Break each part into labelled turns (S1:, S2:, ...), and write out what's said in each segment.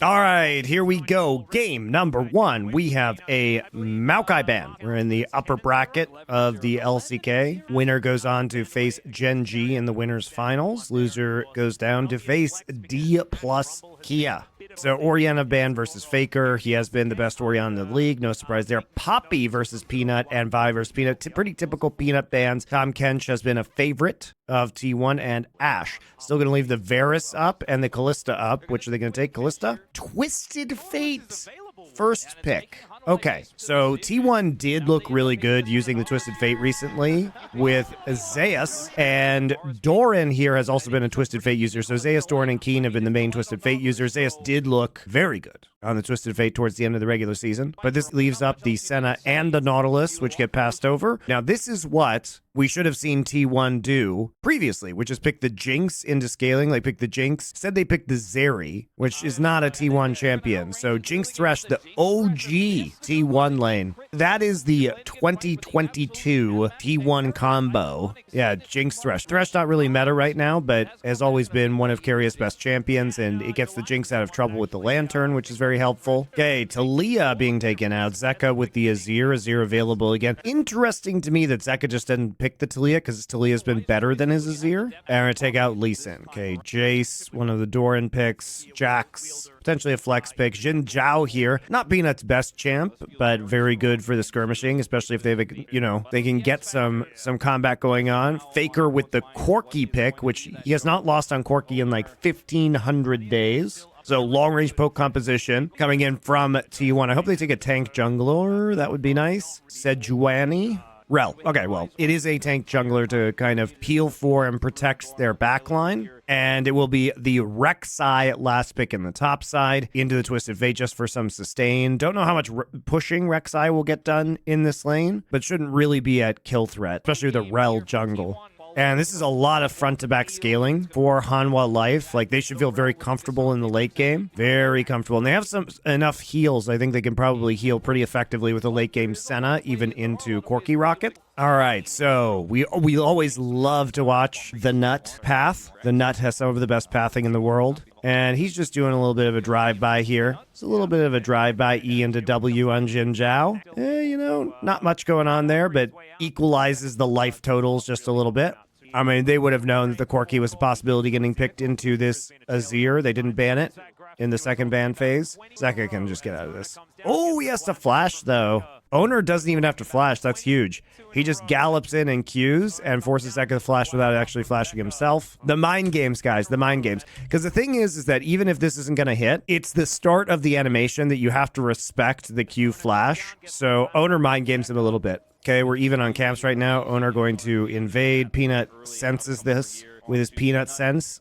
S1: All right, here we go. Game number 1. We have a Maokai ban. We're in the upper bracket of the LCK. Winner goes on to face Gen G in the winners finals. Loser goes down to face D plus Kia. So Orianna ban versus Faker. He has been the best Orianna in the league. No surprise there. Poppy versus Peanut and Vi versus Peanut. Pretty typical Peanut bans. Tom Kench has been a favorite of T1 and Ashe. Still going to leave the Varus up and the Callista up. Which are they going to take? Callista? Twisted Fate. First pick. Okay, so T1 did look really good using the Twisted Fate recently with Zeus, and Doran here has also been a Twisted Fate user. So Zeus, Doran, and Keen have been the main Twisted Fate users. Zeus did look very good on the Twisted Fate towards the end of the regular season, but this leaves up the Senna and the Nautilus, which get passed over. Now, this is what we should have seen T1 do previously, which is pick the Jinx into scaling, like pick the Jinx. Instead, they picked the Zeri, which is not a T1 champion. So Jinx Thresh, the OG T1 lane. That is the 2022 T1 combo. Yeah, Jinx Thresh. Thresh not really meta right now, but has always been one of Keiria's best champions, and it gets the Jinx out of trouble with the Lantern, which is very helpful. Okay, Talia being taken out. Zeka with the Azir available again. Interesting to me that Zeka just didn't pick the Talia, because Talia's been better than his Azir. And we're gonna take out Lee Sin. Okay, Jace, one of the Doran picks. Jax, potentially a flex pick. Jin Zhao here, not Peanut's best champ, but very good for the skirmishing, especially if they have, you know, they can get some combat going on. Faker with the Corki pick, which he has not lost on Corki in like 1,500 days. So long-range poke composition coming in from T1. I hope they take a tank jungler. That would be nice. Sejuani. Rel. Okay, well, it is a tank jungler to kind of peel for and protect their backline. And it will be the Rek'Sai last pick in the top side into the Twisted Fate just for some sustain. Don't know how much pushing Rek'Sai will get done in this lane, but shouldn't really be at kill threat, especially with the Rel jungle. And this is a lot of front-to-back scaling for Hanwha Life. Like, they should feel very comfortable in the late game. Very comfortable. And they have enough heals. I think they can probably heal pretty effectively with a late-game Senna, even into Corki Rocket. All right, so we always love to watch the Nut path. The Nut has some of the best pathing in the world. And he's just doing a little bit of a drive-by here. It's a little bit of a drive-by E into W on Jin Zhao. You know, not much going on there, but equalizes the life totals just a little bit. I mean, they would have known that the Corki was a possibility getting picked into this Azir. They didn't ban it in the second ban phase. Zeka can just get out of this. Oh, he has to flash, though. Owner doesn't even have to flash. That's huge. He just gallops in and Qs and forces Zeka to flash without actually flashing himself. The mind games, guys. The mind games. Because the thing is that even if this isn't going to hit, it's the start of the animation that you have to respect the Q flash. So Owner mind games him a little bit. Okay, we're even on camps right now. Owner going to invade. Peanut senses this with his Peanut sense.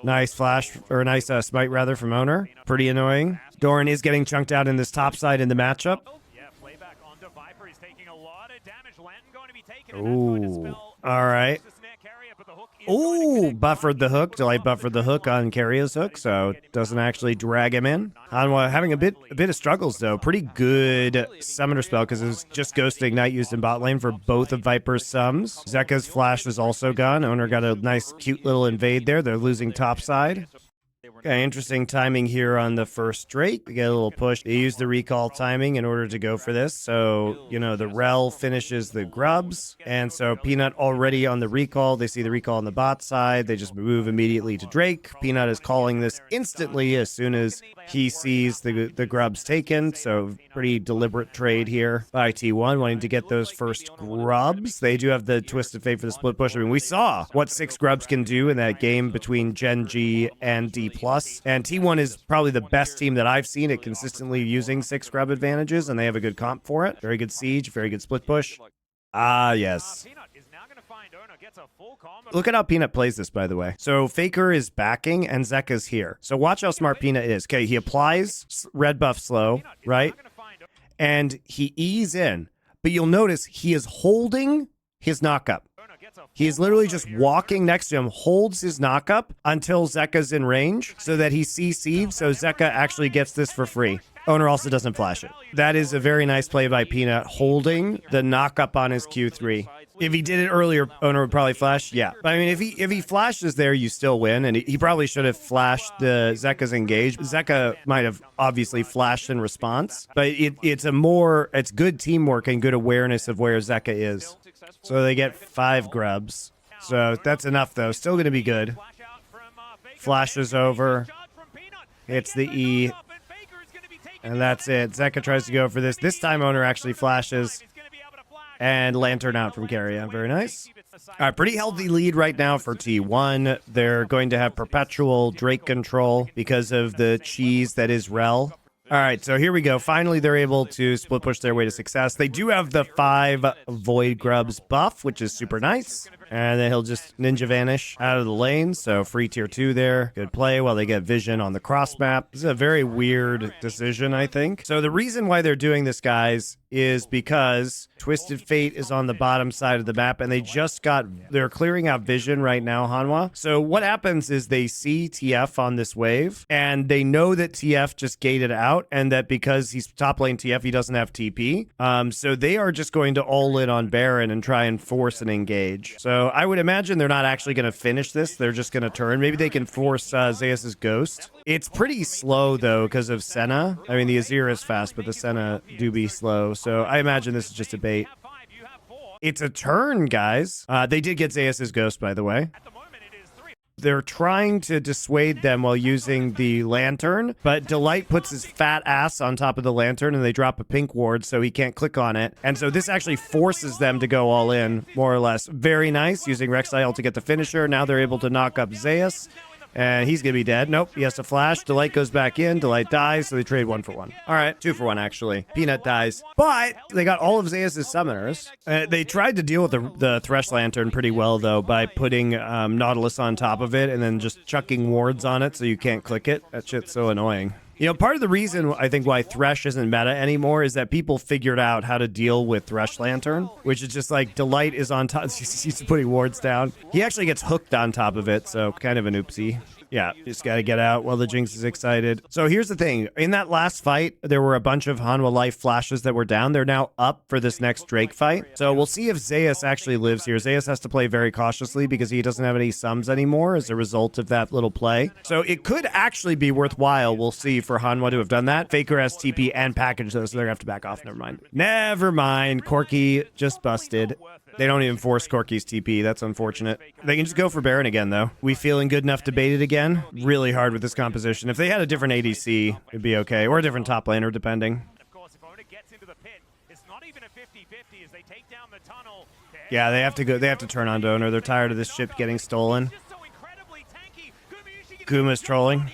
S1: Nice flash, or nice smite rather from Owner. Pretty annoying. Doran is getting chunked out in this top side in the matchup. Ooh, all right. Ooh, buffered the hook. Delight buffered the hook on Keiria's hook, so doesn't actually drag him in. Hanwha having a bit of struggles, though. Pretty good summoner spell, because it was just Ghost Ignite used in bot lane for both of Viper's sums. Zeka's flash is also gone. Owner got a nice, cute little invade there. They're losing top side. Okay, interesting timing here on the first Drake. We get a little push. They use the recall timing in order to go for this. So, you know, the Rel finishes the grubs. And so Peanut already on the recall. They see the recall on the bot side. They just move immediately to Drake. Peanut is calling this instantly as soon as he sees the grubs taken. So pretty deliberate trade here by T1, wanting to get those first grubs. They do have the Twisted Fate for the split push. I mean, we saw what 6 grubs can do in that game between Gen G and D+. And T1 is probably the best team that I've seen at consistently using 6 grub advantages, and they have a good comp for it. Very good siege, very good split push. Ah, yes. Look at how Peanut plays this, by the way. So Faker is backing, and Zeka's here. So watch how smart Peanut is. Okay, he applies red buff slow, right? And he E's in. But you'll notice he is holding his knockup. He is literally just walking next to him, holds his knockup until Zeka's in range so that he CC'd, so Zeka actually gets this for free. Owner also doesn't flash it. That is a very nice play by Peanut, holding the knock up on his Q3. If he did it earlier, Owner would probably flash. Yeah. But I mean, if he flashes there, you still win. And he probably should have flashed the Zeka's engage. Zeka might have obviously flashed in response. But it's good teamwork and good awareness of where Zeka is. So they get 5 grubs. So that's enough, though. Still going to be good. Flashes over. Hits the E. And that's it. Zeka tries to go for this. This time, Owner actually flashes. And Lantern out from Carrier. Very nice. All right, pretty healthy lead right now for T1. They're going to have perpetual Drake control because of the cheese that is Rel. All right, so here we go. Finally, they're able to split push their way to success. They do have the 5 Void Grubs buff, which is super nice. And then he'll just Ninja Vanish out of the lane. So free tier 2 there. Good play while they get vision on the cross map. This is a very weird decision, I think. So the reason why they're doing this, guys, is because Twisted Fate is on the bottom side of the map, and they're clearing out vision right now, Hanwha. So what happens is they see TF on this wave, and they know that TF just gated out, and that because he's top lane TF, he doesn't have TP. So they are just going to all in on Baron and try and force an engage. So I would imagine they're not actually going to finish this. They're just going to turn. Maybe they can force Zeus's Ghost. It's pretty slow, though, because of Senna. I mean, the Azir is fast, but the Senna do be slow. So I imagine this is just a bait. It's a turn, guys. They did get Zeus's Ghost, by the way. They're trying to dissuade them while using the Lantern, but Delight puts his fat ass on top of the Lantern and they drop a pink ward so he can't click on it. And so this actually forces them to go all in, more or less. Very nice, using Rek'Sai to get the finisher. Now they're able to knock up Zeus. And he's going to be dead. Nope, he has to flash. Delight goes back in. Delight dies, so they trade 1 for 1. All right, 2 for 1, actually. Peanut dies. But they got all of Zeus's summoners. They tried to deal with the Thresh Lantern pretty well, though, by putting Nautilus on top of it and then just chucking wards on it so you can't click it. That shit's so annoying. You know, part of the reason I think why Thresh isn't meta anymore is that people figured out how to deal with Thresh Lantern, which is just like Delight is on top. He's putting wards down. He actually gets hooked on top of it, so kind of an oopsie. Yeah, just got to get out while the Jinx is excited. So here's the thing. In that last fight, there were a bunch of Hanwha Life flashes that were down. They're now up for this next Drake fight. So we'll see if Zeus actually lives here. Zeus has to play very cautiously because he doesn't have any sums anymore as a result of that little play. So it could actually be worthwhile, we'll see, for Hanwha to have done that. Faker has TP and package, though, so they're going to have to back off. Never mind. Never mind. Corki just busted. They don't even force Corki's TP. That's unfortunate. They can just go for Baron again, though. We feeling good enough to bait it again? Really hard with this composition. If they had a different ADC, it'd be okay. Or a different top laner, depending. Yeah, they have to go. They have to turn on Donor. They're tired of this ship getting stolen. Guma's trolling.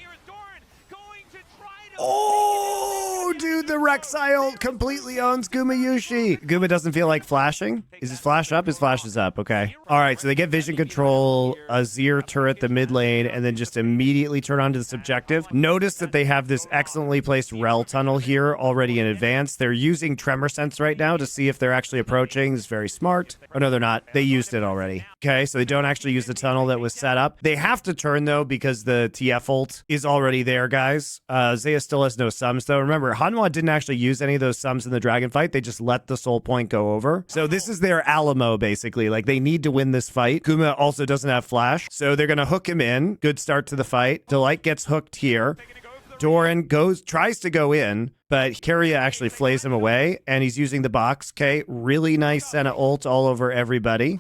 S1: Oh, dude, the Rek'Sai ult completely owns Gumayushi. Guma doesn't feel like flashing. Is his flash up? His flash is up. Okay. All right, so they get vision control, Azir turret the mid lane, and then just immediately turn on to this objective. Notice that they have this excellently placed Rel tunnel here already in advance. They're using Tremor Sense right now to see if they're actually approaching. This is very smart. Oh, no, they're not. They used it already. Okay, so they don't actually use the tunnel that was set up. They have to turn, though, because the TF ult is already there, guys. Zeus still has no sums, though. Remember, Hanwha didn't actually use any of those sums in the dragon fight. They just let the soul point go over. So this is their Alamo, basically. Like, they need to win this fight. Kuma also doesn't have flash, so they're going to hook him in. Good start to the fight. Delight gets hooked here. Doran tries to go in, but Keria actually flays him away, and he's using the box. Okay, really nice Senna ult all over everybody.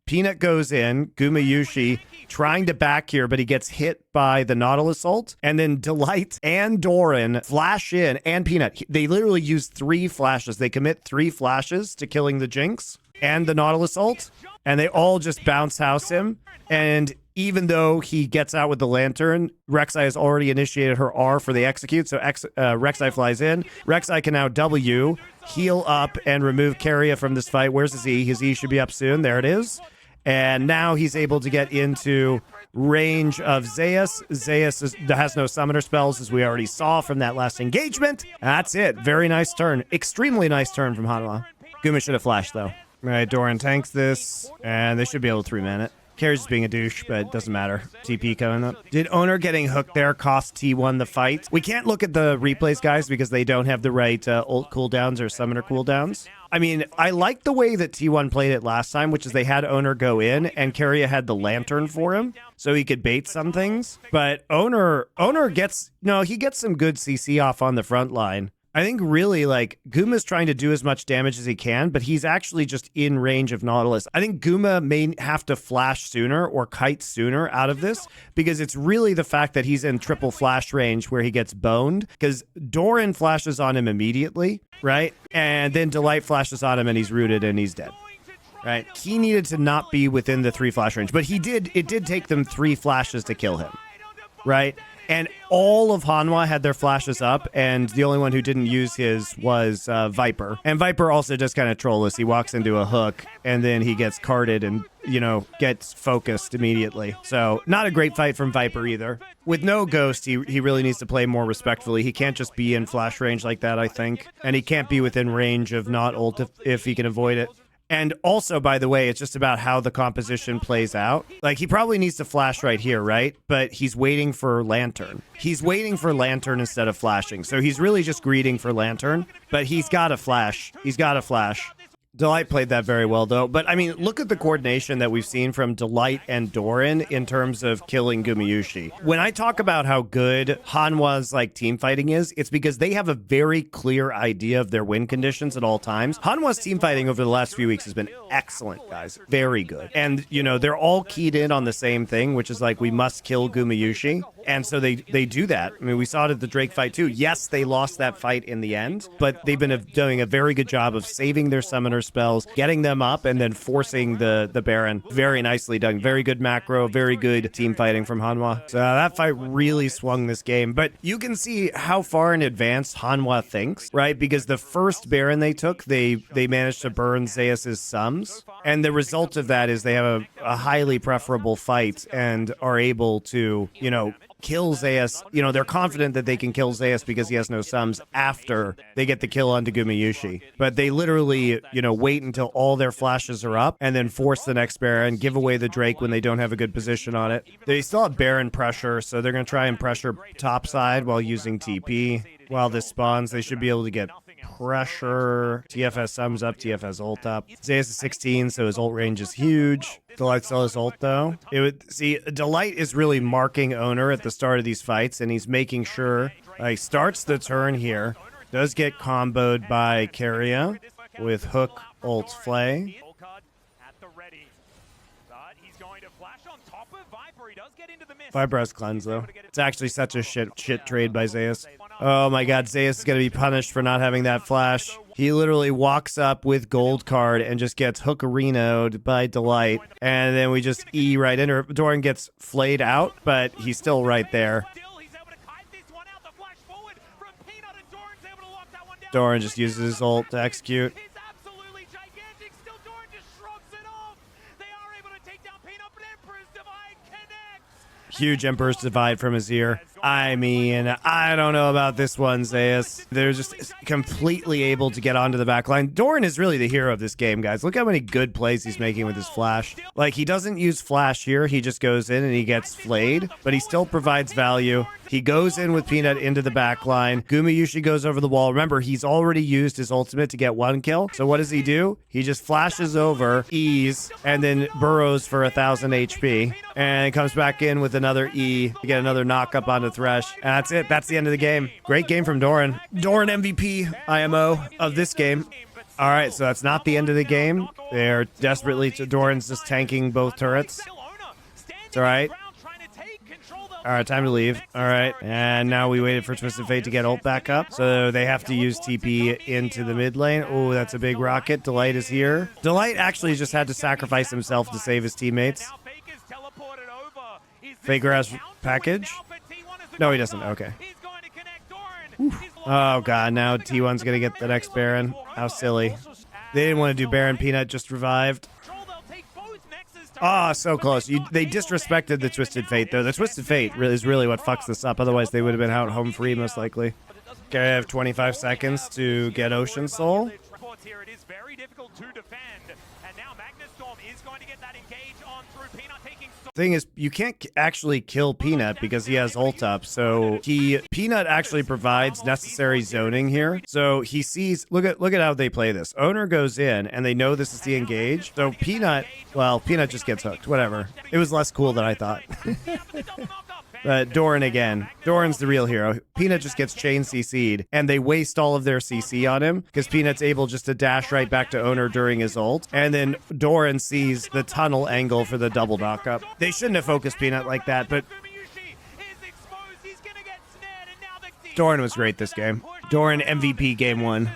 S1: Peanut goes in. Gumayushi trying to back here, but he gets hit by the Nautilus ult. And then Delight and Doran flash in, and Peanut. They literally use 3 flashes. They commit 3 flashes to killing the Jinx and the Nautilus ult, and they all just bounce house him. And even though he gets out with the Lantern, Rek'Sai has already initiated her R for the execute, so Rek'Sai flies in. Rek'Sai can now W, heal up, and remove Keria from this fight. Where's his E? His E should be up soon. There it is. And now he's able to get into range of Zeus. Zeus has no summoner spells, as we already saw from that last engagement. That's it. Very nice turn. Extremely nice turn from Hanwha. Guma should have flashed, though. All right, Doran tanks this, and they should be able to 3-man it. Carrie's being a douche, but it doesn't matter. TP coming up. Did owner getting hooked there cost T1 the fight? We can't look at the replays, guys, because they don't have the right ult cooldowns or summoner cooldowns. I mean, I like the way that T1 played it last time, which is they had owner go in and Carrier had the lantern for him so he could bait some things. But owner gets, no, he gets some good CC off on the front line. I think really like Guma's trying to do as much damage as he can, but he's actually just in range of Nautilus. I think Guma may have to flash sooner or kite sooner out of this because it's really the fact that he's in triple flash range where he gets boned because Doran flashes on him immediately, right? And then Delight flashes on him and he's rooted and he's dead. Right? He needed to not be within the 3 flash range, but he did. It did take them 3 flashes to kill him, right? And all of Hanwha had their flashes up, and the only one who didn't use his was Viper. And Viper also just kind of troll us. He walks into a hook, and then he gets carded and, you know, gets focused immediately. So not a great fight from Viper either. With no Ghost, he really needs to play more respectfully. He can't just be in flash range like that, I think. And he can't be within range of not ult if he can avoid it. And also, by the way, it's just about how the composition plays out. Like, he probably needs to flash right here, right? But he's waiting for Lantern. He's waiting for Lantern instead of flashing. So he's really just greeting for Lantern. But he's got to flash. He's got to flash. Delight played that very well, though. But, I mean, look at the coordination that we've seen from Delight and Doran in terms of killing Gumayushi. When I talk about how good Hanwha's, like, team fighting is, it's because they have a very clear idea of their win conditions at all times. Hanwha's team fighting over the last few weeks has been excellent, guys. Very good. And, you know, they're all keyed in on the same thing, which is, like, we must kill Gumayushi. And so they do that. I mean, we saw it at the Drake fight, too. Yes, they lost that fight in the end, but they've been doing a very good job of saving their summoner spells, getting them up, and then forcing the Baron. Very nicely done. Very good macro, very good team fighting from Hanwha. So that fight really swung this game. But you can see how far in advance Hanwha thinks, right? Because the first Baron they took, they managed to burn Zeus's sums. And the result of that is they have a highly preferable fight and are able to, you know, kill Zeus. You know, they're confident that they can kill Zeus because he has no sums after they get the kill onto Gumayushi. But they literally, you know, wait until all their flashes are up and then force the next Baron, give away the Drake when they don't have a good position on it. They still have Baron pressure, so they're going to try and pressure top side while using TP. While this spawns, they should be able to get pressure. TFS sums up, TFS ult up. Zeus is 16, so his ult range is huge. Delight still has ult though. Delight is really marking owner at the start of these fights, and he's making sure he starts the turn here. Does get comboed by Keria with hook ult flay. Viper has cleanse though. It's actually such a shit trade by Zeus. Oh my god, Zeus is going to be punished for not having that flash. He literally walks up with gold card and just gets hookerinoed by Delight. And then we just E right in her. Doran gets flayed out, but he's still right there. Doran just uses his ult to execute. Huge Emperor's Divide from his ear. I mean, I don't know about this one, Zeus. They're just completely able to get onto the back line. Doran is really the hero of this game, guys. Look how many good plays he's making with his flash. Like, he doesn't use flash here. He just goes in and he gets flayed, but he still provides value. He goes in with Peanut into the back line. Gumayushi goes over the wall. Remember, he's already used his ultimate to get 1 kill. So what does he do? He just flashes over, E's, and then burrows for 1,000 HP. And comes back in with another E to get another knock up onto Thresh. And that's it. That's the end of the game. Great game from Doran. Doran MVP IMO of this game. All right, so that's not the end of the game. They're desperately... Doran's just tanking both turrets. It's all right. All right, time to leave. All right, and now we waited for Twisted Fate to get ult back up. So they have to use TP into the mid lane. Oh, that's a big rocket. Delight is here. Delight actually just had to sacrifice himself to save his teammates. Faker has package? No, he doesn't. Okay. Oof. Oh, God. Now T1's going to get the next Baron. How silly. They didn't want to do Baron. Peanut just revived. Ah, oh, so close. They disrespected the Twisted Fate, though. The Twisted Fate is really what fucks this up. Otherwise, they would have been out home free, most likely. Okay, I have 25 seconds to get Ocean Soul. Thing is, you can't actually kill Peanut because he has ult up. So Peanut actually provides necessary zoning here. So he sees, look at how they play this. Owner goes in and they know this is the engage. So Peanut just gets hooked. Whatever. It was less cool than I thought. Doran again. Doran's the real hero. Peanut just gets chain CC'd, and they waste all of their CC on him because Peanut's able just to dash right back to Owner during his ult, and then Doran sees the tunnel angle for the double knockup. They shouldn't have focused Peanut like that, but Doran was great this game. Doran MVP game 1.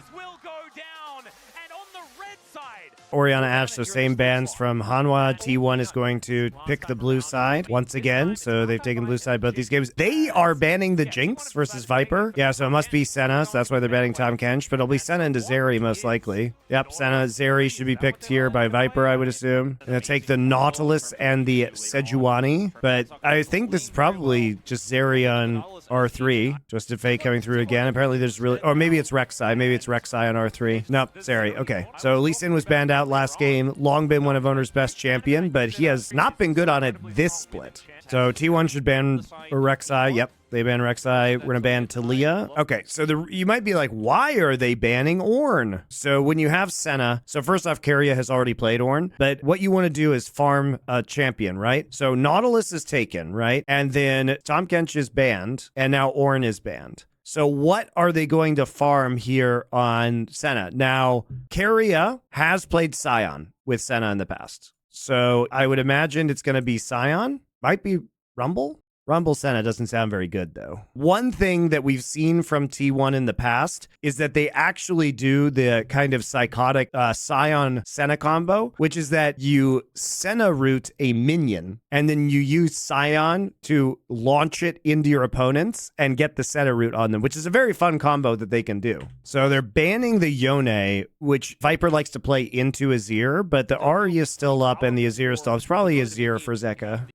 S1: Orianna Ashe, so same bans from Hanwha. T1 is going to pick the blue side once again. So they've taken blue side both these games. They are banning the Jinx versus Viper. Yeah, so it must be Senna. So that's why they're banning Tahm Kench. But it'll be Senna into Zeri most likely. Yep, Senna. Zeri should be picked here by Viper, I would assume. Gonna take the Nautilus and the Sejuani. But I think this is probably just Zeri on R3. Twisted Fate coming through again. Apparently there's really... Or maybe it's Rek'Sai. Maybe it's Rek'Sai on R3. Nope, Zeri. Okay. So Lee Sin was banned out last game. Long been one of Owner's best champion, but he has not been good on it this split. So T1 should ban Rek'Sai. Yep, they ban Rek'Sai. We're gonna ban Talia. Okay, so you might be like, why are they banning Ornn? So when you have Senna, so first off, Keria has already played Ornn, but what you want to do is farm a champion, right? So Nautilus is taken, right? And then Tahm Kench is banned, and now Ornn is banned. So what are they going to farm here on Senna? Now, Keria has played Sion with Senna in the past. So I would imagine it's going to be Sion. Might be Rumble. Rumble Senna doesn't sound very good, though. One thing that we've seen from T1 in the past is that they actually do the kind of psychotic Sion Senna combo, which is that you Senna root a minion, and then you use Sion to launch it into your opponents and get the Senna root on them, which is a very fun combo that they can do. So they're banning the Yone, which Viper likes to play into Azir, but the Ahri is still up and the Azir is still up. It's probably Azir for Zeka.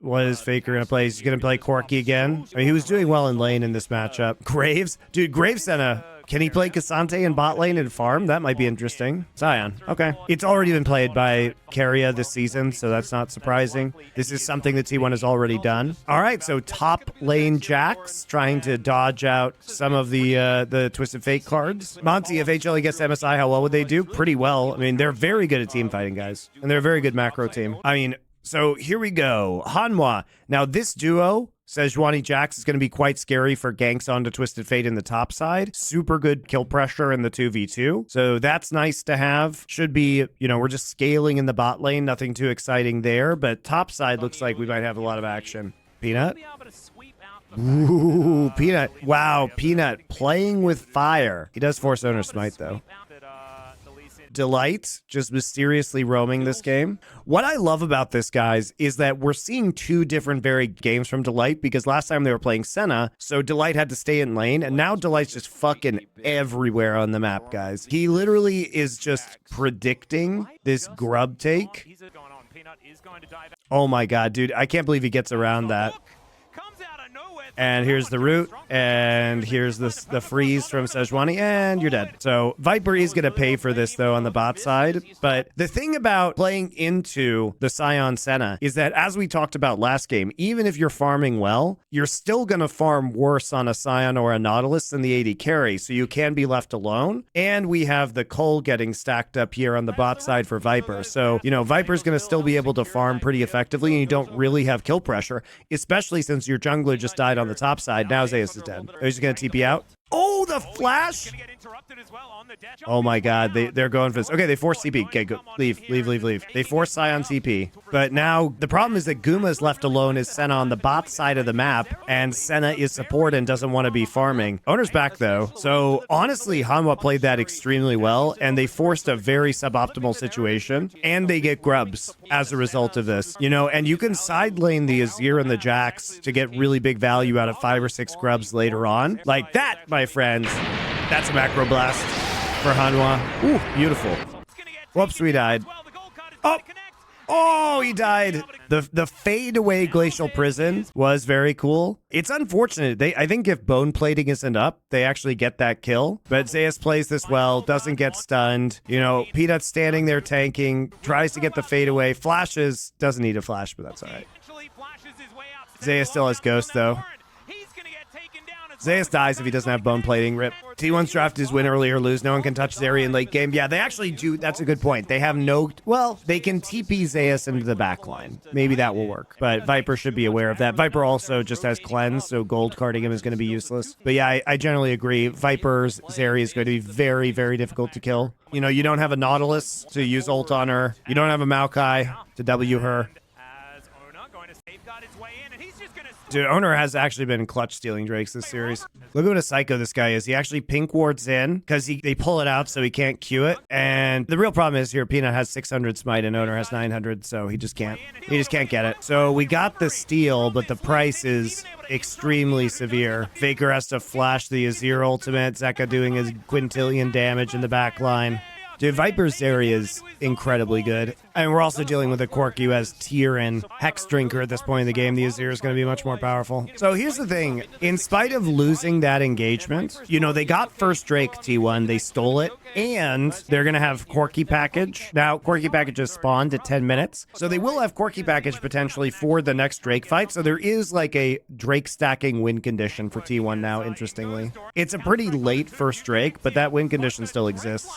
S1: What is Faker going to play? He's going to play Corki again. I mean, he was doing well in lane in this matchup. Graves? Dude, Graves Senna. Can he play Cassante in bot lane and farm? That might be interesting. Sion. Okay. It's already been played by Keria this season, so that's not surprising. This is something that T1 has already done. All right, so top lane Jax trying to dodge out some of the Twisted Fate cards. Monty, if HLE gets MSI, how well would they do? Pretty well. I mean, they're very good at team fighting, guys. And they're a very good macro team. I mean, so here we go. Hanwha. Now, this duo, Sejuani Jax, is going to be quite scary for ganks onto Twisted Fate in the top side. Super good kill pressure in the 2v2. So that's nice to have. Should be, we're just scaling in the bot lane. Nothing too exciting there. But top side looks like we might have a lot of action. Peanut? Ooh, Peanut. Wow, Peanut playing with fire. He does force owner smite, though. Delight just mysteriously roaming this game. What I love about this, guys, is that we're seeing two different varied games from Delight, because last time they were playing Senna, so Delight had to stay in lane, and now Delight's just fucking everywhere on the map, guys. He literally is just predicting this grub take. Oh my god, dude. I can't believe he gets around that. And here's the root, and here's the freeze from Sejuani, and you're dead. So Viper is going to pay for this, though, on the bot side. But the thing about playing into the Sion Senna is that, as we talked about last game, even if you're farming well, you're still going to farm worse on a Sion or a Nautilus than the AD carry, so you can be left alone. And we have the Cole getting stacked up here on the bot side for Viper. So, Viper's going to still be able to farm pretty effectively, and you don't really have kill pressure, especially since your jungler just died on the top side. Now Zeus is dead. He's going to TP out. Oh, the flash! Oh my god, they're going for this. Okay, they force TP. Okay, go. Leave. They force Sion TP. But now, the problem is that Guma is left alone as Senna on the bot side of the map, and Senna is support and doesn't want to be farming. Owner's back, though. So, honestly, Hanwha played that extremely well, and they forced a very suboptimal situation, and they get grubs as a result of this. And you can side lane the Azir and the Jax to get really big value out of 5 or 6 grubs later on. Like that, my friends. That's a macro blast for Hanwha. Ooh, beautiful. Whoops, we died. Oh, Oh, he died. The fade away Glacial Prison was very cool. It's unfortunate. I think if bone plating isn't up, they actually get that kill. But Zeus plays this well, doesn't get stunned. You know, Peanut's standing there tanking, tries to get the fade away, flashes, doesn't need a flash, but that's all right. Zeus still has Ghost, though. Zeus dies if he doesn't have bone plating. Rip. T1's draft his win early or lose. No one can touch Zeri in late game. Yeah, they actually do. That's a good point. They have no... Well, they can TP Zeus into the back line. Maybe that will work. But Viper should be aware of that. Viper also just has cleanse, so gold carding him is going to be useless. But yeah, I generally agree. Viper's Zeri is going to be very, very difficult to kill. You know, you don't have a Nautilus to use ult on her. You don't have a Maokai to W her. Dude, Owner has actually been clutch stealing Drakes this series. Look at what a psycho this guy is. He actually pink wards in because they pull it out so he can't Q it. And the real problem is here, Peanut has 600 smite and Owner has 900, so he just can't get it. So we got the steal, but the price is extremely severe. Faker has to flash the Azir ultimate. Zeka doing his quintillion damage in the back line. Dude, Viper's Zeri is incredibly good. And we're also dealing with a Cork who has Tyr Hex Drinker at this point in the game. The Azir is going to be much more powerful. So here's the thing. In spite of losing that engagement, you know, they got first Drake T1. They stole it. And they're going to have Corky Package. Now, Corky Package has spawned at 10 minutes. So they will have Corky Package potentially for the next Drake fight. So there is like a Drake stacking win condition for T1 now, interestingly. It's a pretty late first Drake, but that win condition still exists.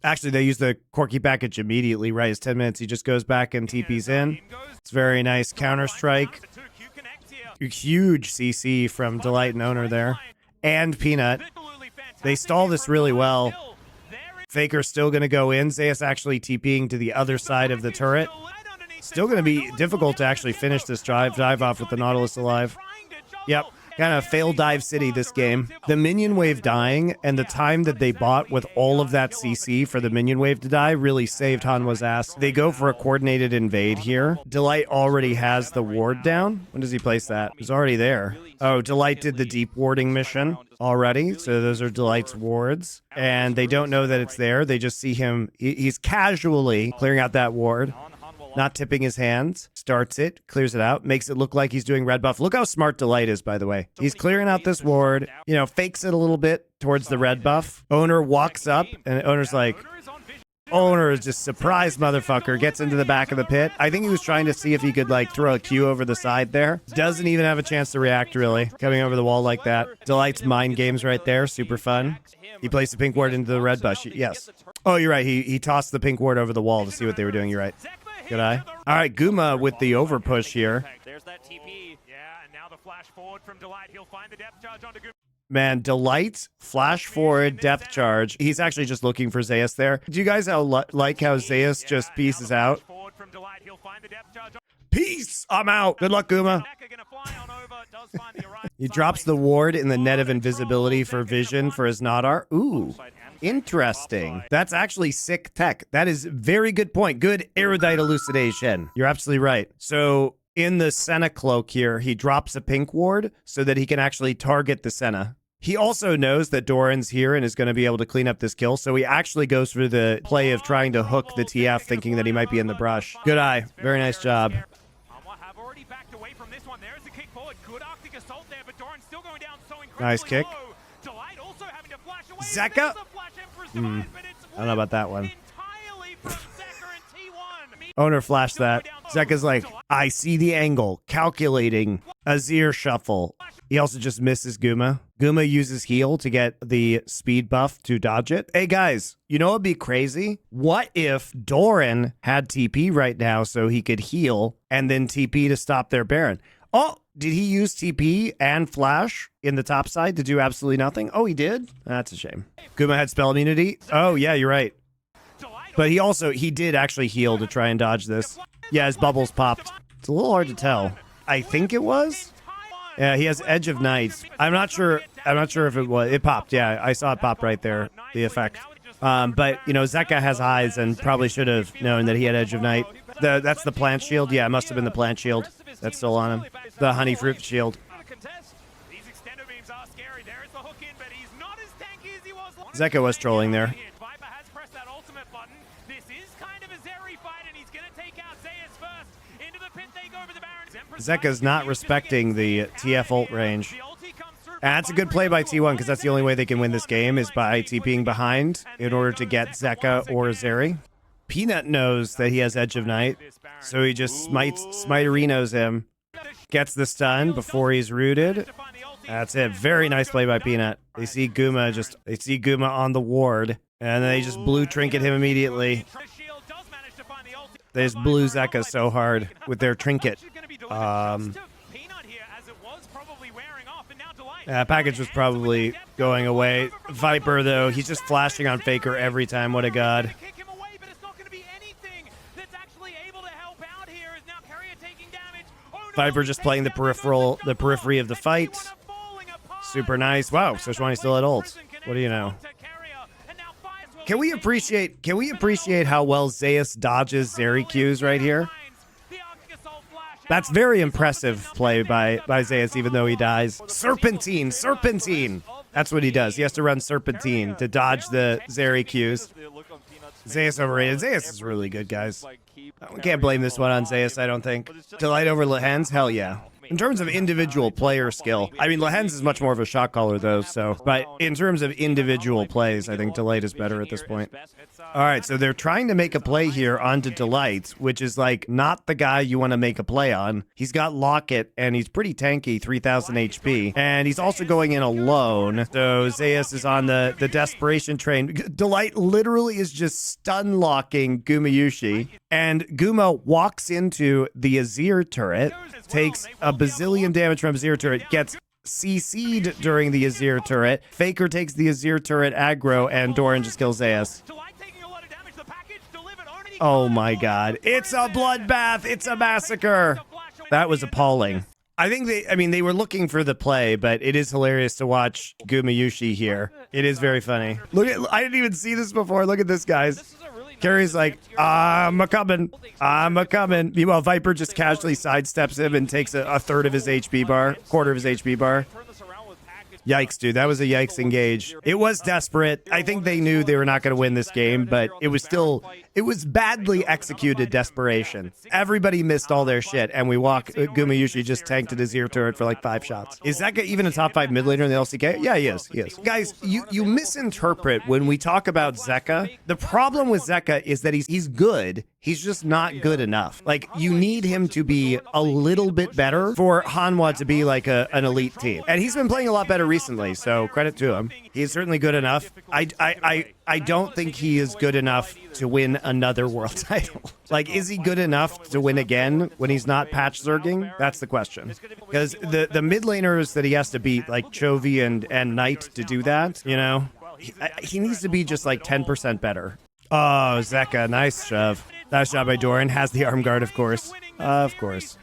S1: Actually, they use the Corky Package immediately, right? It's 10 minutes. He just goes back and TPs in. It's very nice. Counter-Strike. Huge CC from Delight and Owner there. And Peanut. They stall this really well. Faker's still going to go in. Zeus actually TPing to the other side of the turret. Still going to be difficult to actually finish this dive off with the Nautilus alive. Yep. Kind of fail dive city this game. The minion wave dying and the time that they bought with all of that CC for the minion wave to die really saved Hanwha's ass. They go for a coordinated invade here. Delight already has the ward down. When does he place that? He's already there. Oh, Delight did the deep warding mission already. So those are Delight's wards. And they don't know that it's there. They just see him. He's casually clearing out that ward. Not tipping his hands, starts it, clears it out, makes it look like he's doing red buff. Look how smart Delight is, by the way. He's clearing out this ward, you know, fakes it a little bit towards the red buff. Owner walks up, and Owner's like, Owner is just surprised motherfucker, gets into the back of the pit. I think he was trying to see if he could, like, throw a Q over the side there. Doesn't even have a chance to react, really, coming over the wall like that. Delight's mind games right there, super fun. He placed the pink ward into the red bush. Yes. Oh, you're right. He tossed the pink ward over the wall to see what they were doing. You're right. Good eye. All right, Guma with the over push here.
S2: There's that TP. Yeah, and now the flash forward from Delight. He'll find the depth charge onto Guma.
S1: Man, Delight, flash forward, depth charge. He's actually just looking for Zeus there. Do you guys like how Zeus just pieces out? Peace! I'm out. Good luck, Guma. He drops the ward in the net of invisibility for vision for his Nadar. Ooh. Interesting. That's actually sick tech. That is very good point. Good erudite elucidation. You're absolutely right. So in the Senna cloak here, he drops a pink ward so that he can actually target the Senna. He also knows that Doran's here and is going to be able to clean up this kill, so he actually goes for the play of trying to hook the TF, thinking that he might be in the brush. Good eye. Very nice job. Nice kick. Zeka? I don't know about that one. Owner flashed that. Zeka's like, I see the angle. Calculating. Azir shuffle. He also just misses Guma. Guma uses heal to get the speed buff to dodge it. Hey guys, you know what'd be crazy? What if Doran had TP right now so he could heal and then TP to stop their Baron? Oh, did he use TP and flash in the top side to do absolutely nothing? Oh, he did? That's a shame. Guma had spell immunity. Oh, yeah, you're right. But he did actually heal to try and dodge this. Yeah, his bubbles popped. It's a little hard to tell. I think it was. Yeah, he has Edge of Night. I'm not sure if it was. It popped. Yeah, I saw it pop right there. The effect. But, you know, Zeka has eyes and probably should have known that he had Edge of Night. That's the plant shield. Yeah, it must have been the plant shield. That's still on him. The honey fruit shield. Zeka was trolling there. Zeka's not respecting the TF ult range. And that's a good play by T1 because that's the only way they can win this game is by TPing behind in order to get Zeka or Zeri. Peanut knows that he has Edge of Night, so he just smiterinos him. Gets the stun before he's rooted. That's it. Very nice play by Peanut. They see Guma on the ward, and they just blue trinket him immediately. They just blew Zeka so hard with their trinket. Package was probably going away. Viper, though, he's just flashing on Faker every time. What a god. Viper just playing the periphery of the fight. Super nice. Wow, Soshwani still at ult. What do you know? Can we appreciate how well Zeus dodges Zeri Qs right here? That's very impressive play by Zeus, even though he dies. Serpentine! That's what he does. He has to run Serpentine to dodge the Zeri Qs. Zeus overrated. Zeus is really good, guys. We can't blame this one on Zeus, I don't think. Delight over Lehens? Hell yeah. In terms of individual player skill, I mean, Lehens is much more of a shot caller, though, so... But in terms of individual plays, I think Delight is better at this point. All right, so they're trying to make a play here onto Delight, which is, like, not the guy you want to make a play on. He's got Locket, and he's pretty tanky, 3,000 HP. And he's also going in alone, so Zeus is on the Desperation train. Delight literally is just stun-locking Gumayushi, and Guma walks into the Azir turret, takes a bazillion damage from Azir turret, gets CC'd during the Azir turret. Faker takes the Azir turret aggro, and Doran just kills Zeus. Oh my god. It's a bloodbath! It's a massacre! That was appalling. I think they were looking for the play, but it is hilarious to watch Gumayushi here. It is very funny. I didn't even see this before. Look at this, guys. Carrie's like, I'm a-coming. Meanwhile, Viper just casually sidesteps him and takes a third of his HP bar, quarter of his HP bar. Yikes, dude. That was a yikes engage. It was desperate. I think they knew they were not going to win this game, but it was badly executed desperation. Everybody missed all their shit, and Gumayushi just tanked his ear turret for like 5 shots. Is Zeka even a top 5 mid laner in the LCK? Yeah, he is. Guys, you misinterpret when we talk about Zeka. The problem with Zeka is that he's good. He's just not good enough. Like, you need him to be a little bit better for Hanwha to be like an elite team. And he's been playing a lot better recently, so credit to him. He's certainly good enough. I don't think he is good enough to win another world title. Like, is he good enough to win again when he's not patch zerging? That's the question. Because the mid laners that he has to beat, like Chovy and Knight, to do that, you know, he needs to be just like 10% better. Oh, Zeka, nice shove. Nice job by Doran. Has the arm guard, of course. Of course.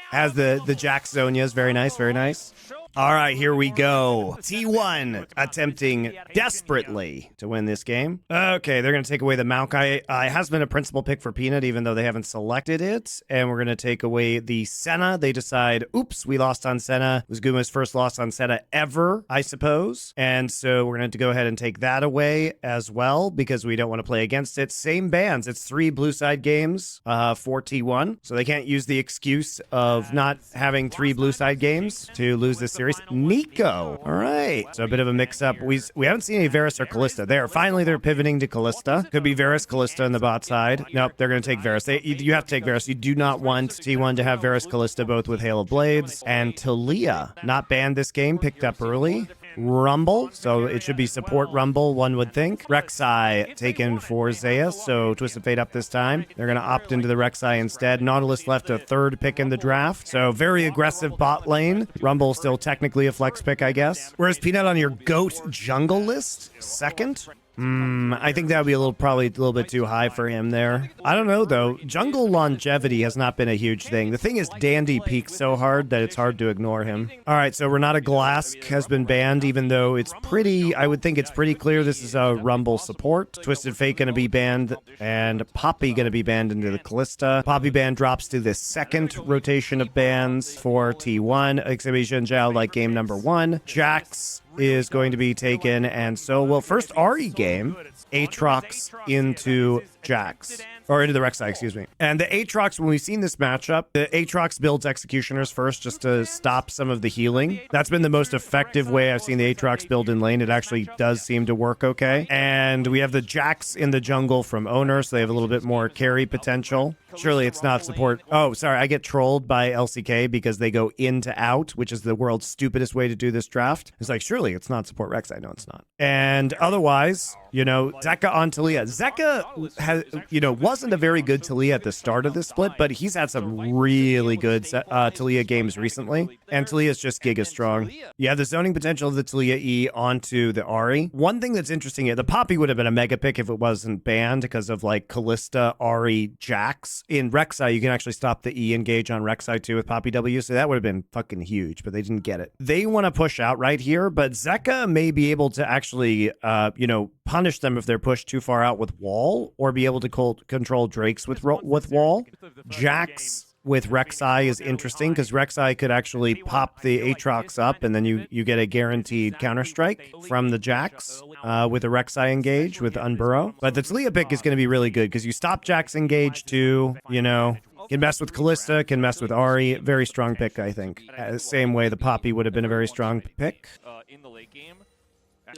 S1: Has the Jack Zonias. Very nice, very nice. All right, here we go. T1 attempting desperately to win this game. Okay, they're going to take away the Maokai. Has been a principal pick for Peanut, even though they haven't selected it. And we're going to take away the Senna. They decide, oops, we lost on Senna. It was Guma's first loss on Senna ever, I suppose. And so we're going to have to go ahead and take that away as well, because we don't want to play against it. Same bans. It's 3 blue side games for T1. So they can't use the excuse of not having 3 blue side games to lose this series. Nico. All right. So a bit of a mix-up. We haven't seen any Varus or Kalista there. Finally, they're pivoting to Kalista. Could be Varus, Kalista on the bot side. Nope, they're going to take Varus. You have to take Varus. You do not want T1 to have Varus, Kalista both with Hail of Blades. And Talia, not banned this game, picked up early. Rumble, so it should be support Rumble, one would think. Rek'Sai taken for Zeus, so Twisted Fate up this time. They're going to opt into the Rek'Sai instead. Nautilus left a 3rd pick in the draft, so very aggressive bot lane. Rumble still technically a flex pick, I guess. Whereas Peanut on your GOAT jungle list, 2nd? I think that would be probably a little bit too high for him there. I don't know, though. Jungle longevity has not been a huge thing. The thing is, Dandy peaks so hard that it's hard to ignore him. All right, so Renata Glask has been banned, even though it's I would think it's pretty clear this is a Rumble support. Twisted Fate going to be banned, and Poppy going to be banned into the Kalista. Poppy ban drops to the 2nd rotation of bans for T1. Exhibition Zhao like game number 1. Jax is going to be taken, and so, well, first RE game, Aatrox into Jax. Or into the Rek'Sai, excuse me. And the Aatrox, when we've seen this matchup, the Aatrox builds Executioners first just to stop some of the healing. That's been the most effective way I've seen the Aatrox build in lane. It actually does seem to work okay. And we have the Jax in the jungle from Owner, so they have a little bit more carry potential. Surely it's not support. Oh, sorry, I get trolled by LCK because they go in to out, which is the world's stupidest way to do this draft. It's like, surely it's not support Rek'Sai. No, it's not. And otherwise, you know, Zeka on Taliyah. Zeka has, you know, wasn't a very good Taliyah at the start of this split, but he's had some really good Taliyah games recently. And Taliyah's just giga strong. Yeah, the zoning potential of the Taliyah E onto the Ahri. One thing that's interesting here, the Poppy would have been a mega pick if it wasn't banned because of like Kalista, Ahri, Jax. In Rek'Sai, you can actually stop the E engage on Rek'Sai too with Poppy W, so that would have been fucking huge, but they didn't get it. They want to push out right here, but Zeka may be able to actually, you know, punish them if they're pushed too far out with wall, or be able to control Drakes with wall. Jax with Rek'Sai is interesting because Rek'Sai could actually pop the Aatrox up, and then you get a guaranteed counter-strike from the Jax with a Rek'Sai engage with Unburrow. But the Taliyah pick is going to be really good because you stop Jax engage too, you know. Can mess with Kalista, can mess with Ahri. Very strong pick, I think. Same way the Poppy would have been a very strong pick.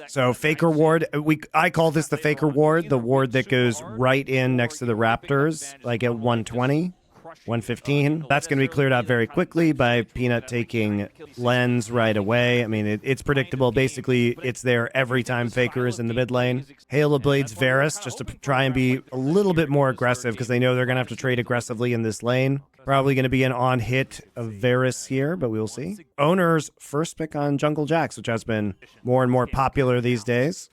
S1: So Faker Ward, I call this the Faker Ward, the ward that goes right in next to the Raptors, like at 120. 115. That's going to be cleared out very quickly by Peanut taking Lens right away. I mean, it's predictable. Basically, it's there every time Faker is in the mid lane. Hail of Blades Varus just to try and be a little bit more aggressive because they know they're going to have to trade aggressively in this lane. Probably going to be an on-hit of Varus here, but we will see. Owner's first pick on Jungle Jax, which has been more and more popular these days.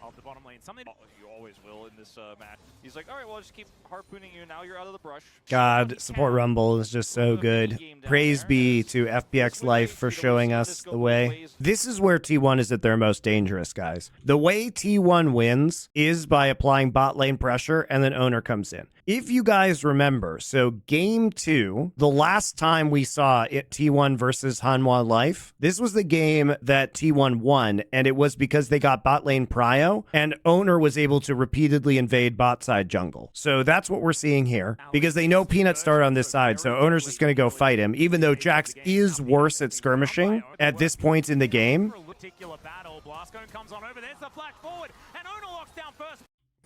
S2: Off the bottom lane, something you always will in this match. He's like, all right, well, I'll just keep harpooning you. Now you're out of the brush.
S1: God, support Rumble is just so good. Praise be to FPX Life for showing us the way. This is where T1 is at their most dangerous, guys. The way T1 wins is by applying bot lane pressure, and then Owner comes in. If you guys remember, so game 2, the last time we saw it T1 versus Hanwha Life, this was the game that T1 won, and it was because they got bot lane prio, and Owner was able to repeatedly invade bot side jungle. So that's what we're seeing here, because they know Peanut started on this side, so Owner's just going to go fight him, even though Jax is worse at skirmishing at this point in the game.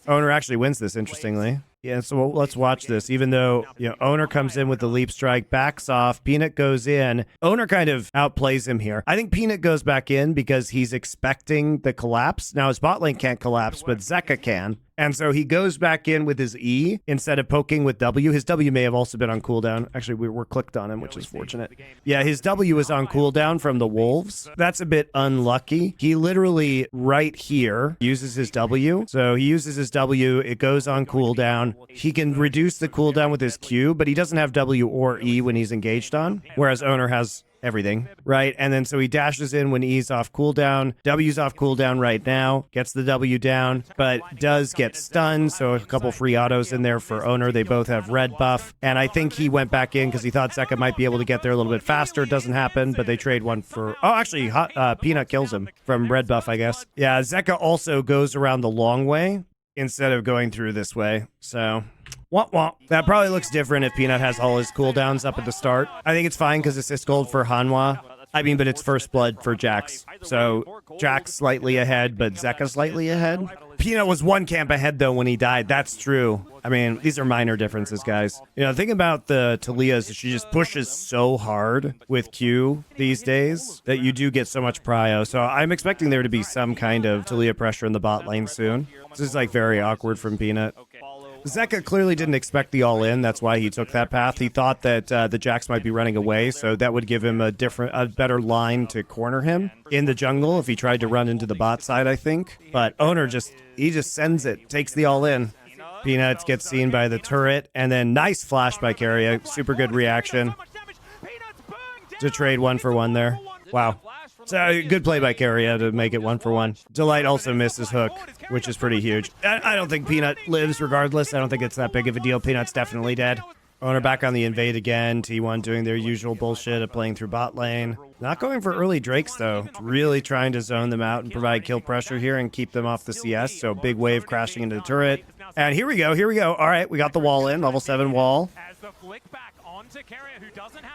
S1: Owner actually wins this, interestingly. Yeah, so let's watch this. Even though, you know, Owner comes in with the leap strike, backs off, Peanut goes in. Owner kind of outplays him here. I think Peanut goes back in because he's expecting the collapse. Now, his bot lane can't collapse, but Zeka can. And so he goes back in with his E instead of poking with W. His W may have also been on cooldown. Actually, we were clicked on him, which is fortunate. Yeah, his W is on cooldown from the Wolves. That's a bit unlucky. He literally, right here, uses his W. So he uses his W. It goes on cooldown. He can reduce the cooldown with his Q, but he doesn't have W or E when he's engaged on, whereas Owner has everything, right? And then so he dashes in when E's off cooldown. W's off cooldown right now, gets the W down, but does get stunned, so a couple free autos in there for Owner. They both have red buff, and I think he went back in because he thought Zeka might be able to get there a little bit faster. Doesn't happen, but they trade one for... Oh, actually, Peanut kills him from red buff, I guess. Yeah, Zeka also goes around the long way instead of going through this way, so... Womp womp. That probably looks different if Peanut has all his cooldowns up at the start. I think it's fine because it's gold for Hanwha. I mean, but it's first blood for Jax. So Jax slightly ahead, but Zeka slightly ahead. Peanut was one camp ahead, though, when he died. That's true. I mean, these are minor differences, guys. You know, think about the Taliyah's. She just pushes so hard with Q these days that you do get so much prio. So I'm expecting there to be some kind of Taliyah pressure in the bot lane soon. This is, like, very awkward from Peanut. Zeka clearly didn't expect the all-in. That's why he took that path. He thought that the Jax might be running away, so that would give him a better line to corner him in the jungle if he tried to run into the bot side, I think. But Owner just sends it, takes the all-in. Peanuts gets seen by the turret, and then nice flash by Keria. Super good reaction to trade 1-for-1 there. Wow. So good play by Keria to make it 1-for-1. Delight also misses hook, which is pretty huge. I don't think Peanut lives regardless. I don't think it's that big of a deal. Peanut's definitely dead. Owner back on the invade again. T1 doing their usual bullshit of playing through bot lane. Not going for early Drakes, though. Really trying to zone them out and provide kill pressure here and keep them off the CS. So big wave crashing into the turret. And here we go. Here we go. All right, we got the wall in. Level 7 wall.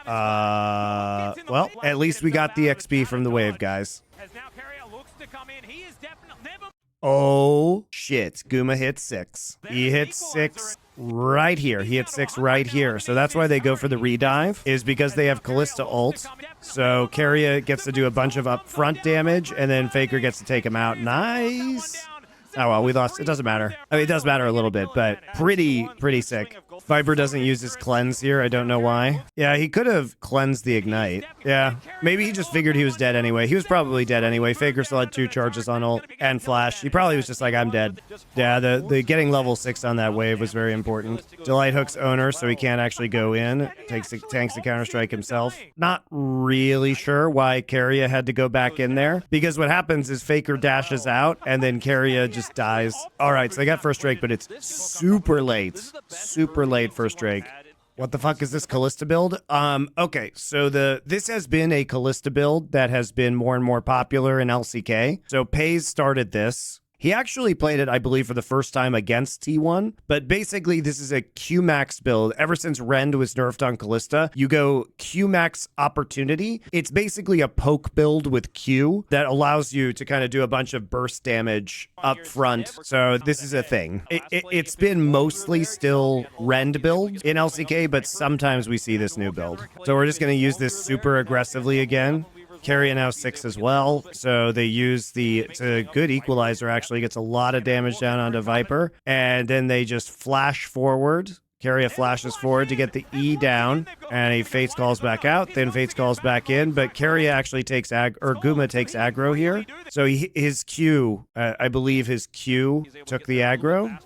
S1: Well, at least we got the XP from the wave, guys. Oh, shit. Guma hit 6. He hit 6 right here. He hit 6 right here. So that's why they go for the redive, is because they have Kalista ult. So Keria gets to do a bunch of upfront damage, and then Faker gets to take him out. Nice. Oh, well, we lost. It doesn't matter. I mean, it does matter a little bit, but pretty sick. Viper doesn't use his cleanse here. I don't know why. Yeah, he could have cleansed the ignite. Yeah, maybe he just figured he was dead anyway. He was probably dead anyway. Faker still had 2 charges on ult and flash. He probably was just like, I'm dead. Yeah, the getting level 6 on that wave was very important. Delight hooks owner, so he can't actually go in. Tanks the counter-strike himself. Not really sure why Keria had to go back in there, because what happens is Faker dashes out, and then Keria just dies. All right, so they got first Drake, but it's super late. Super late first Drake. What the fuck is this Kalista build? Okay, so this has been a Kalista build that has been more and more popular in LCK. So Pays started this. He actually played it, I believe, for the first time against T1, but basically this is a Q-Max build. Ever since Rend was nerfed on Kalista, you go Q-Max Opportunity. It's basically a poke build with Q that allows you to kind of do a bunch of burst damage up front. So this is a thing. It's been mostly still Rend build in LCK, but sometimes we see this new build. So we're just going to use this super aggressively again. Keria now 6 as well, so they use it's a good equalizer, actually. Gets a lot of damage down onto Viper, and then they just flash forward. Keria flashes forward to get the E down, and he Fates calls back out, then Fates calls back in, but Keria actually takes Guma takes aggro here. So his Q, I believe his Q took the aggro.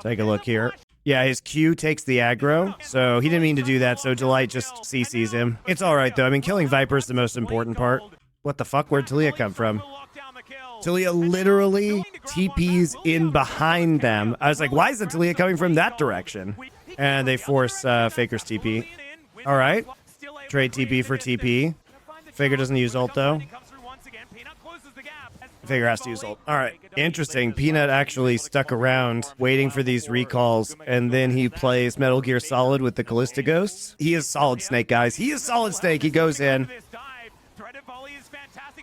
S1: Take a look here. Yeah, his Q takes the aggro, so he didn't mean to do that, so Delight just CCs him. It's alright, though. I mean, killing Viper is the most important part. What the fuck? Where'd Talia come from? Talia literally TPs in behind them. I was like, why is the Talia coming from that direction? And they force Faker's TP. Alright. Trade TP for TP. Faker doesn't use ult, though. Faker has to use ult. All right. Interesting. Peanut actually stuck around waiting for these recalls, and then he plays Metal Gear Solid with the Kalista Ghosts. He is Solid Snake, guys. He is Solid Snake. He goes in.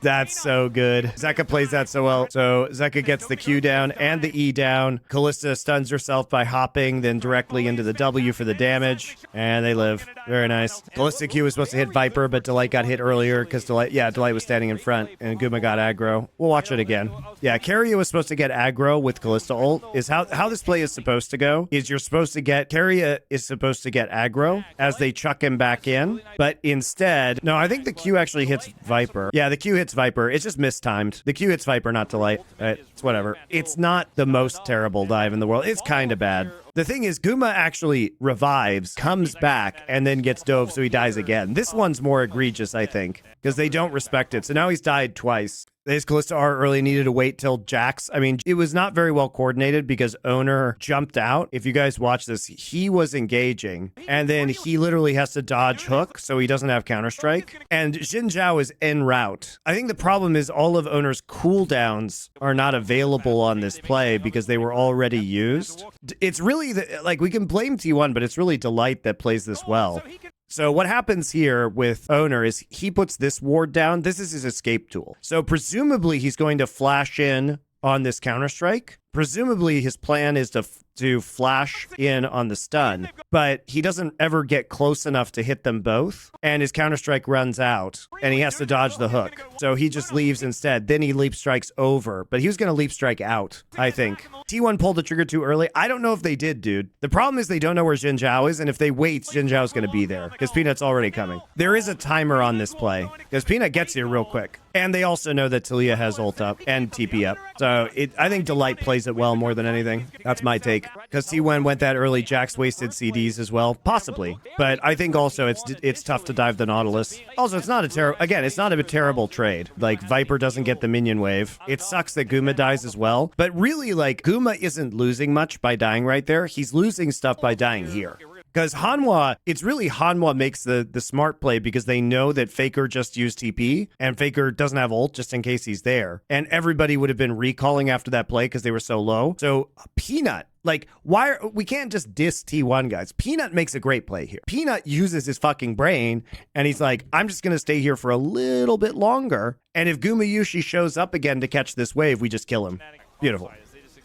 S1: That's so good. Zeka plays that so well. So Zeka gets the Q down and the E down. Kalista stuns herself by hopping, then directly into the W for the damage. And they live. Very nice. Kalista Q was supposed to hit Viper, but Delight got hit earlier because Delight was standing in front, and Guma got aggro. We'll watch it again. Yeah, Keria was supposed to get aggro with Kalista ult. Is how this play is supposed to go. Is Keria is supposed to get aggro as they chuck him back in. But instead, no, I think the Q actually hits Viper. Yeah, the Q hits Viper. It's just mistimed. The Q hits Viper, not Delight. It's whatever. It's not the most terrible dive in the world. It's kind of bad. The thing is, Guma actually revives, comes back, and then gets dove, so he dies again. This one's more egregious, I think, because they don't respect it. So now he's died twice. His Kalista R early needed to wait till Jax. I mean, it was not very well coordinated because Owner jumped out. If you guys watch this, he was engaging, and then he literally has to dodge hook, so he doesn't have Counter-Strike. And Xin Zhao is en route. I think the problem is all of Owner's cooldowns are not available on this play because they were already used. It's really, we can blame T1, but it's really Delight that plays this well. So what happens here with Owner is he puts this ward down. This is his escape tool. So presumably he's going to flash in on this Counter-Strike. Presumably his plan is to flash in on the stun, but he doesn't ever get close enough to hit them both, and his Counter-Strike runs out, and he has to dodge the hook. So he just leaves instead. Then he leap strikes over, but he was going to leap strike out, I think. T1 pulled the trigger too early. I don't know if they did, dude. The problem is they don't know where Xin Zhao is, and if they wait, Xin Zhao's going to be there, because Peanut's already coming. There is a timer on this play, because Peanut gets here real quick. And they also know that Talia has ult up and TP up. So I think Delight plays it well more than anything. That's my take. Because T1 went that early, Jax wasted CDs as well. Possibly. But I think also it's tough to dive the Nautilus. Also, it's not a terrible trade. Like, Viper doesn't get the minion wave. It sucks that Guma dies as well. But really, Guma isn't losing much by dying right there. He's losing stuff by dying here. Because Hanwha, it's really Hanwha makes the smart play because they know that Faker just used TP and Faker doesn't have ult just in case he's there. And everybody would have been recalling after that play because they were so low. So Peanut, like, we can't just diss T1, guys. Peanut makes a great play here. Peanut uses his fucking brain and he's like, I'm just going to stay here for a little bit longer. And if Gumayushi shows up again to catch this wave, we just kill him. Beautiful.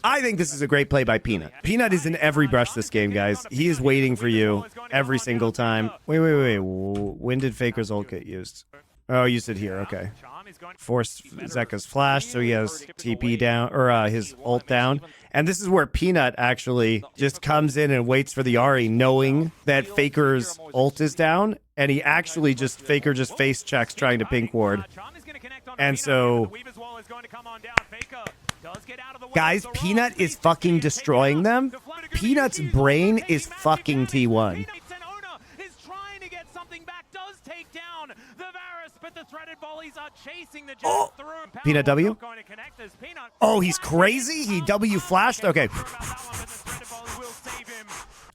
S1: I think this is a great play by Peanut. Peanut is in every brush this game, guys. He is waiting for you every single time. Wait. When did Faker's ult get used? Oh, used it here. Okay. Forced Zeka's flash, so he has TP down, or his ult down. And this is where Peanut actually just comes in and waits for the Ahri, knowing that Faker's ult is down. And he actually Faker just face checks trying to pink ward. And so... Guys, Peanut is fucking destroying them. Peanut's brain is fucking T1. Oh, Peanut W? Oh, he's crazy? He W flashed? Okay.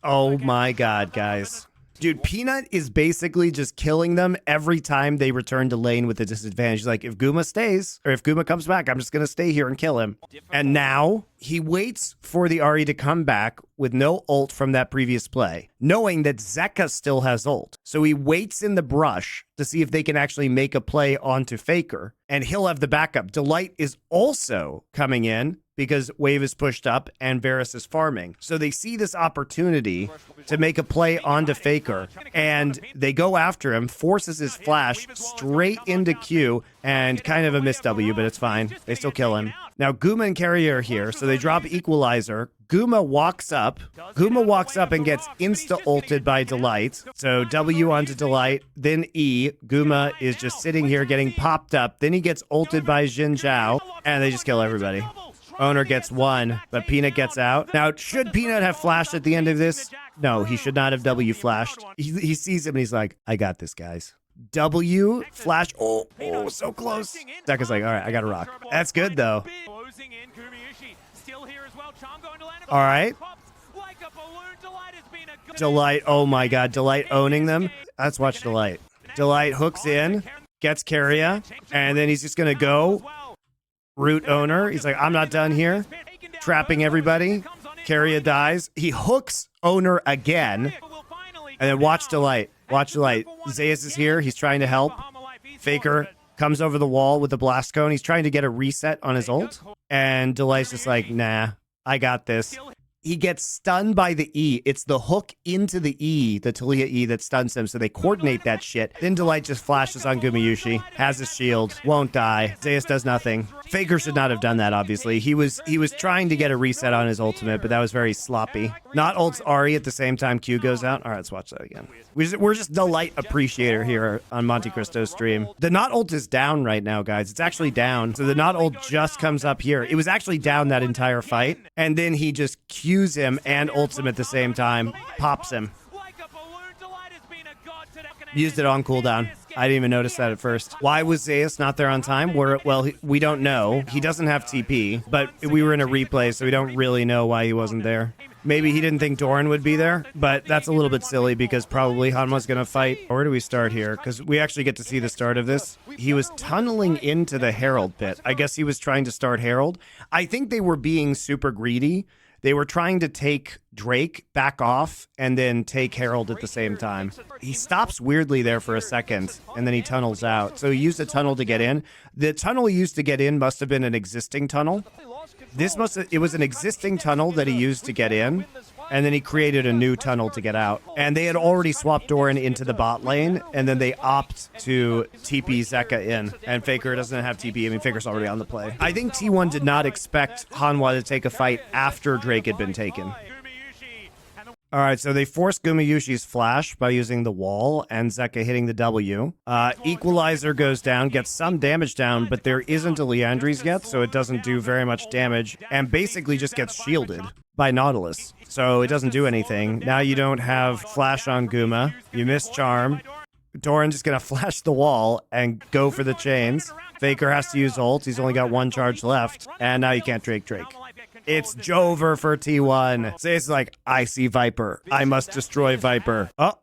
S1: Oh my god, guys. Dude, Peanut is basically just killing them every time they return to lane with a disadvantage. He's like, if Guma stays, or if Guma comes back, I'm just going to stay here and kill him. And now he waits for the Ahri to come back with no ult from that previous play, knowing that Zeka still has ult. So he waits in the brush to see if they can actually make a play onto Faker, and he'll have the backup. Delight is also coming in because wave is pushed up and Varus is farming. So they see this opportunity to make a play onto Faker, and they go after him, forces his flash straight into Q, and kind of a miss W, but it's fine. They still kill him. Now Guma and Carrier are here, so they drop Equalizer. Guma walks up and gets insta-ulted by Delight. So W onto Delight, then E. Guma is just sitting here getting popped up. Then he gets ulted by Xin Zhao, and they just kill everybody. Owner gets one, but Peanut gets out. Now, should Peanut have flashed at the end of this? No, he should not have W flashed. He sees him and he's like, I got this, guys. W flash. Oh, so close. Zeka's like, all right, I got to rock. That's good, though. All right. Delight. Oh, my God. Delight owning them. Let's watch Delight. Delight hooks in, gets Carrier, and then he's just going to go. Root owner. He's like, I'm not done here. Trapping everybody. Carrier dies. He hooks owner again. And then watch Delight. Watch Delight. Zeus is here. He's trying to help. Faker comes over the wall with the blast cone. He's trying to get a reset on his ult. And Delight's just like, nah, I got this. He gets stunned by the E. It's the hook into the E, the Talia E, that stuns him. So they coordinate that shit. Then Delight just flashes on Gumayushi. Has his shield. Won't die. Zeus does nothing. Faker should not have done that, obviously. He was trying to get a reset on his ultimate, but that was very sloppy. Not ults Ahri at the same time Q goes out. All right, let's watch that again. We're just Delight appreciator here on MonteCristo's stream. The not ult is down right now, guys. It's actually down. So the not ult just comes up here. It was actually down that entire fight. And then he just Qs him and ults him at the same time. Pops him. Used it on cooldown. I didn't even notice that at first. Why was Zeus not there on time? Well, we don't know. He doesn't have TP, but we were in a replay, so we don't really know why he wasn't there. Maybe he didn't think Doran would be there, but that's a little bit silly because probably Hanwha's going to fight. Where do we start here? Because we actually get to see the start of this. He was tunneling into the Herald pit. I guess he was trying to start Herald. I think they were being super greedy. They were trying to take Drake back off and then take Herald at the same time. He stops weirdly there for a second, and then he tunnels out. So he used a tunnel to get in. The tunnel he used to get in must have been an existing tunnel. It was an existing tunnel that he used to get in, and then he created a new tunnel to get out. And they had already swapped Doran into the bot lane, and then they opt to TP Zeka in. And Faker doesn't have TP. I mean, Faker's already on the play. I think T1 did not expect Hanwha to take a fight after Drake had been taken. All right, so they forced Gumayushi's flash by using the wall and Zeka hitting the W. Equalizer goes down, gets some damage down, but there isn't a Liandry's yet, so it doesn't do very much damage, and basically just gets shielded by Nautilus. So it doesn't do anything. Now you don't have flash on Guma. You miss charm. Doran's just going to flash the wall and go for the chains. Faker has to use ult. He's only got one charge left, and now you can't Drake. It's Jover for T1. Zeus is like, I see Viper. I must destroy Viper. Oh.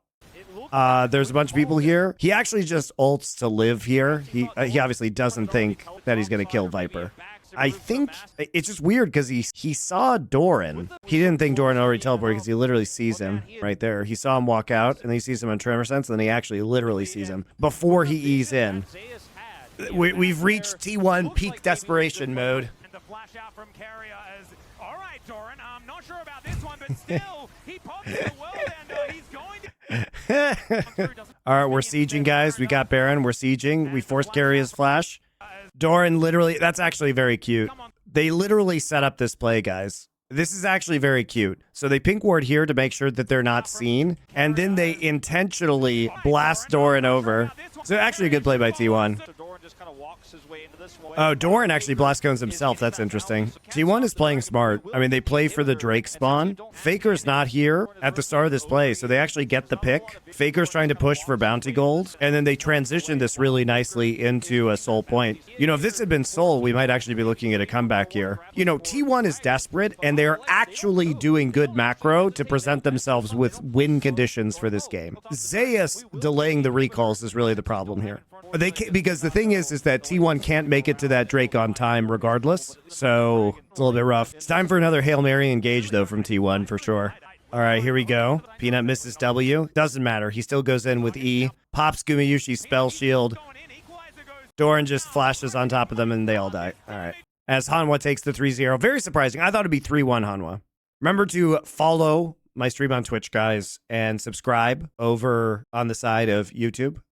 S1: There's a bunch of people here. He actually just ults to live here. He obviously doesn't think that he's going to kill Viper. I think it's just weird because he saw Doran. He didn't think Doran already teleported because he literally sees him right there. He saw him walk out and then he sees him on Tremor Sense and then he actually literally sees him before he ease in. We've reached T1 peak desperation mode.
S2: And the flash out from Carrier is, all right, Doran, I'm not sure about this one, but still, he pops the world and he's going to...
S1: All right, we're sieging, guys. We got Baron. We're sieging. We forced Carrier's flash. Doran literally, that's actually very cute. They literally set up this play, guys. This is actually very cute. So they pink ward here to make sure that they're not seen. And then they intentionally blast Doran over. So actually a good play by T1. Oh, Doran actually blast cones himself. That's interesting. T1 is playing smart. I mean, they play for the Drake spawn. Faker's not here at the start of this play, so they actually get the pick. Faker's trying to push for bounty gold, and then they transition this really nicely into a soul point. You know, if this had been soul, we might actually be looking at a comeback here. You know, T1 is desperate, and they're actually doing good macro to present themselves with win conditions for this game. Zeus delaying the recalls is really the problem here. They can't, because the thing is that T1 can't make it to that Drake on time regardless, so it's a little bit rough. It's time for another Hail Mary engage, though, from T1 for sure. All right, here we go. Peanut misses W. Doesn't matter. He still goes in with E. Pops Gumayushi's spell shield. Doran just flashes on top of them, and they all die. All right. As Hanwha takes the 3-0. Very surprising. I thought it'd be 3-1 Hanwha. Remember to follow my stream on Twitch, guys, and subscribe over on the side of YouTube.